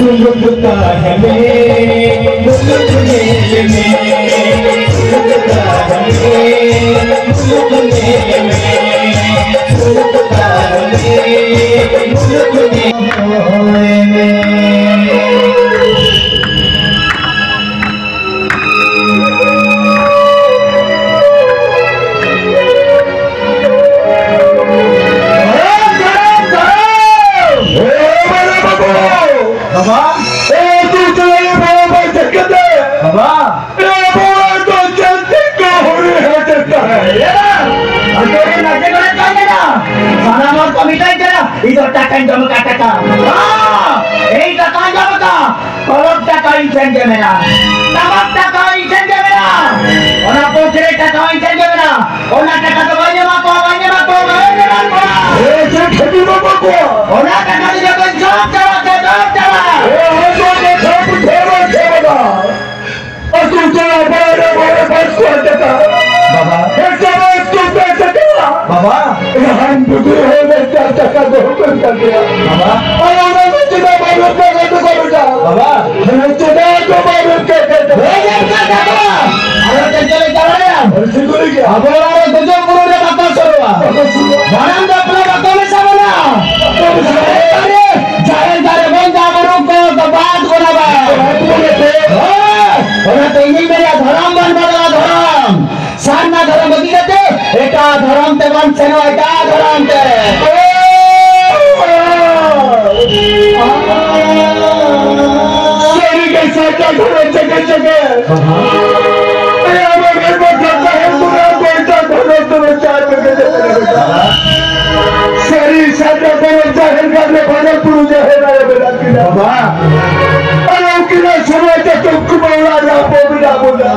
सुलगता है मुल्क मेले में, सुलगता है मुल्क मेले में, सुलगता है मुल्क मेले में। Itu takkan kamu katakan, ini takkan kamu kata, kalau takkan insan jamena, tamam takkan insan jamena, orang posisi takkan insan jamena, orang takkan tu banyak mako, banyak mako, banyak mako. Jadi mako, orang takkan dia kencang jalan, kencang jalan. Aku jalan jalan, aku jalan bara bas kuat Baba, Baba, हम बुद्धि हो गए चाचा का दोहन कर दिया बाबा और उन्होंने चिदा मालूम का तो करो जा बाबा हमें चिदा को मालूम के कहते हो ये क्या बाबा अरे चले जा रहे हैं सिकुड़ी क्या अब और तुझे गुरु ने बात सुनवा भरम का अपना बातों में समझना अरे जाए जाए बन जा गुरु को बात को ना और तो यही मेरा धर्म बन बदला धर्म सारना धर्म बदली रहते एका धर्म ते मन से नो एका धर्म ते शेरी के साथ धर्म जगह जगह अरे हमारे घर में जाता है पूरा बेटा धर्म तो चार बेटा शेरी साथ धर्म जाहिर करने वाले पुरुष है ना बेटा की बाबा अरे उनकी ना सुनो तो कुमारा ना बोला बोला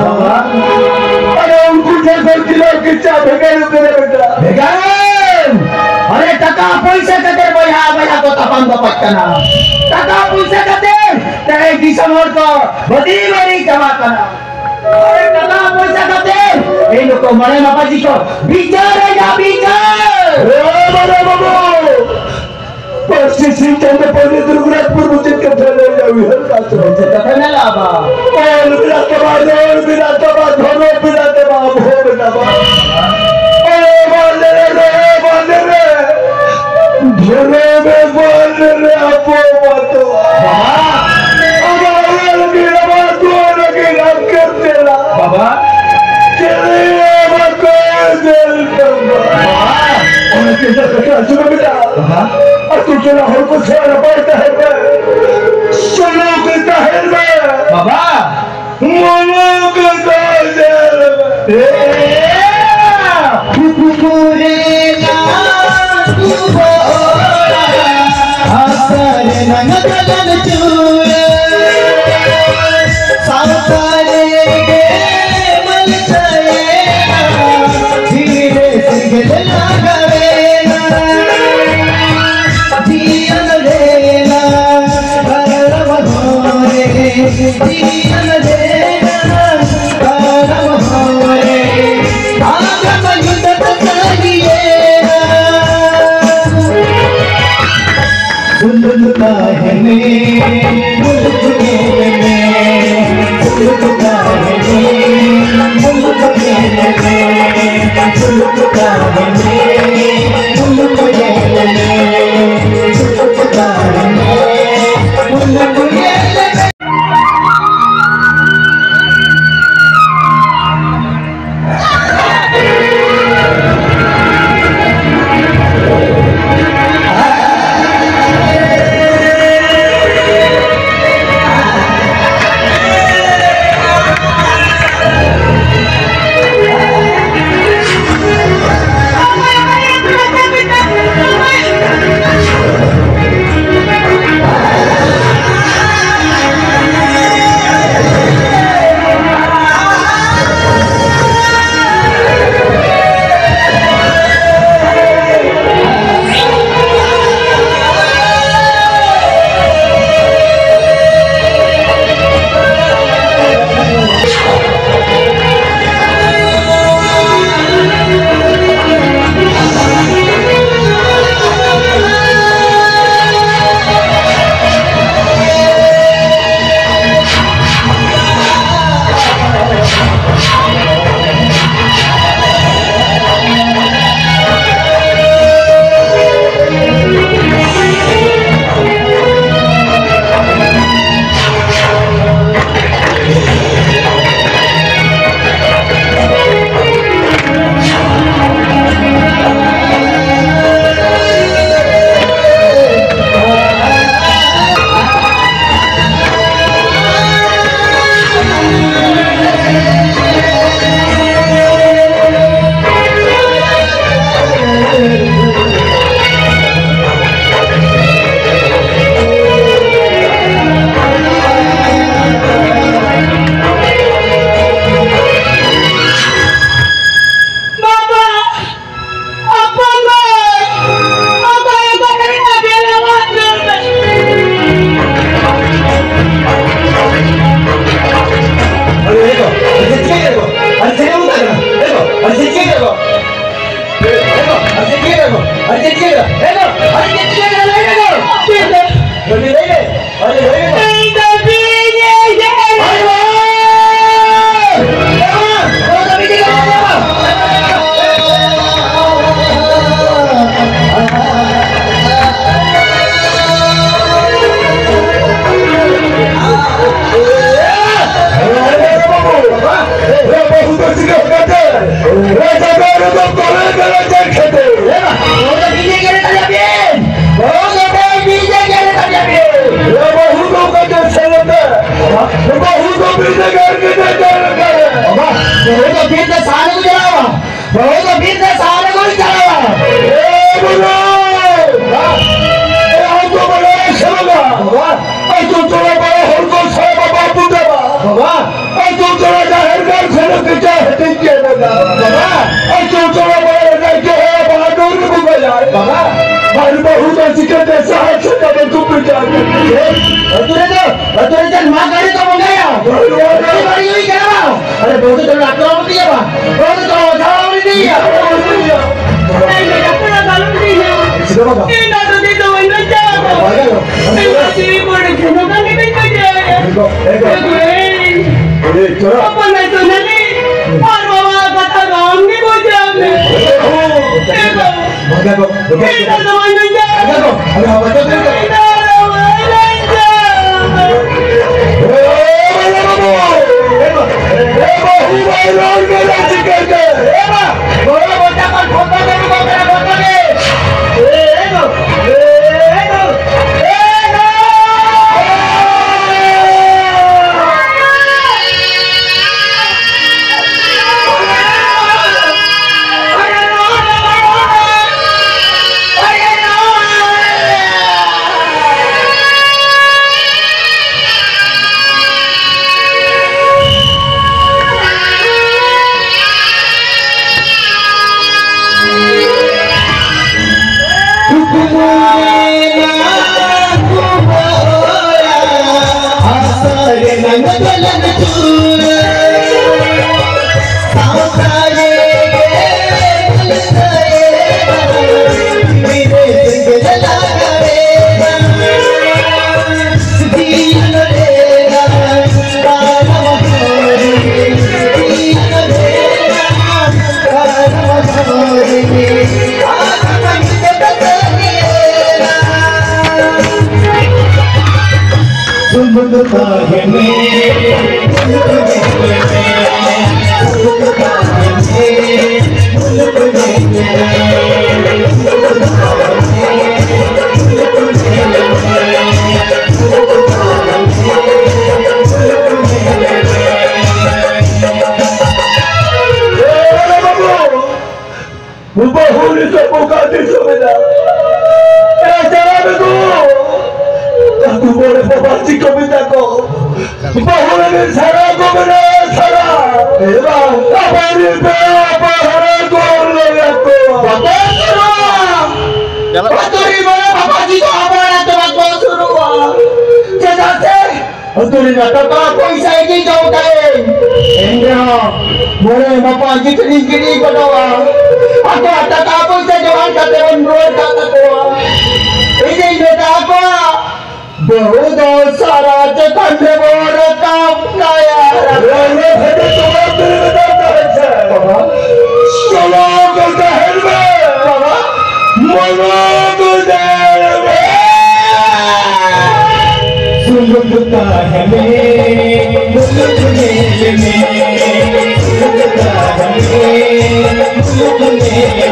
अरे उनको जैसे किलो किच्चा भेगान तेरे बेटा भेगान अरे टका पैसा कते बया बया को तपन को पटना टका पैसा कते तेरे दिसमोर को बड़ी बड़ी जमा करना अरे टका पैसा कते ए लोग मरे बाबा जी को विचार है ना विचार ओ बड़े बाबू परिस्थिति चंद पहले दुर्गुराजपुर मुझे कब चले जाऊँ हर काश मुझे कथा न लाभा और बिना तबाद धोनो बिना तबाद हो बिना ओ बाले रे धोने में बाले रे आपो बातो अब मेरा बात तो लगे रात कर देना बाबा चले बाको दिल बाबा और कैसा कैसा सुनो बेटा तू चला हर कुछ पड़ता है चलो करता है बाबा मोनो करता है पूरे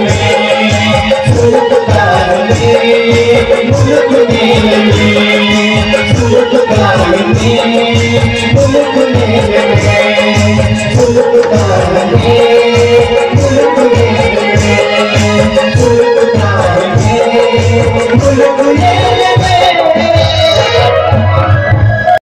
में